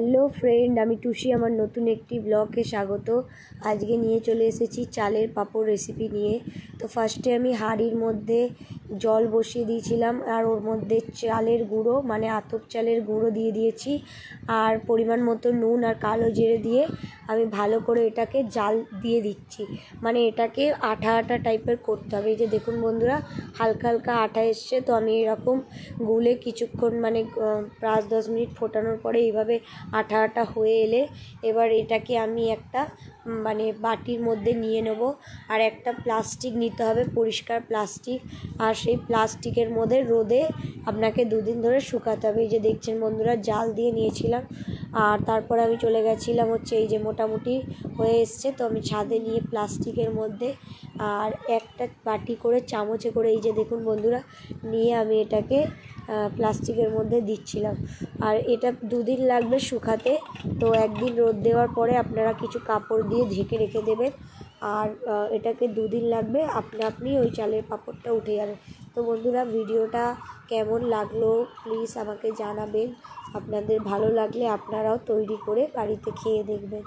Hello friend, আমি টুসি। আমার নতুন একটি ব্লগে স্বাগত। আজকে নিয়ে চলে এসেছি চালের পাঁপড় রেসিপি নিয়ে। তো ফার্স্টে আমি হাঁড়ির মধ্যে জল বসিয়ে দিয়েছিলাম, আর ওর মধ্যে চালের গুঁড়ো মানে আতপ চালের গুঁড়ো দিয়ে দিয়েছি, আর পরিমাণ মতো নুন আর কালো জিরে দিয়ে আমি ভালো করে এটাকে জাল দিয়ে দিচ্ছি। মানে এটাকে আঠা আঠা টাইপের করতে হবে। এই যে দেখুন বন্ধুরা, হালকা হালকা আঠা এসছে। তো আমি এরকম গুলে কিছুক্ষণ মানে 5-10 মিনিট ফোটানোর পরে এইভাবে আঠা আঠা হয়ে এলে এবার এটাকে আমি একটা মানে বাটির মধ্যে নিয়ে নেব। আর একটা প্লাস্টিক নিতে হবে, পরিষ্কার প্লাস্টিক। আর সেই প্লাস্টিকের মধ্যে রোদে আপনাকে 2 দিন ধরে শুকাতে হবে। এই যে দেখছেন বন্ধুরা, জাল দিয়ে নিয়েছিলাম। আর তারপরে আমি চলে গেছিলাম এই যে মোটামুটি হয়ে এসছে। তো আমি ছাদে নিয়ে প্লাস্টিকের মধ্যে আর একটা বাটি করে চামচে করে এই যে দেখুন বন্ধুরা নিয়ে আমি এটাকে প্লাস্টিকের মধ্যে দিচ্ছিলাম। আর এটা 2 দিন লাগবে শুকাতে। তো 1 দিন রোদ দেওয়ার পরে আপনারা কিছু কাপড় দিয়ে ঢেকে রেখে দেবেন। আর এটাকে 2 দিন লাগবে, আপনি ওই চালের পাঁপড়টা উঠে যাবে। তো বন্ধুরা, ভিডিওটা কেমন লাগলো প্লিজ আমাকে জানাবেন। আপনাদের ভালো লাগলে আপনারাও তৈরি করে বাড়িতে খেয়ে দেখবেন।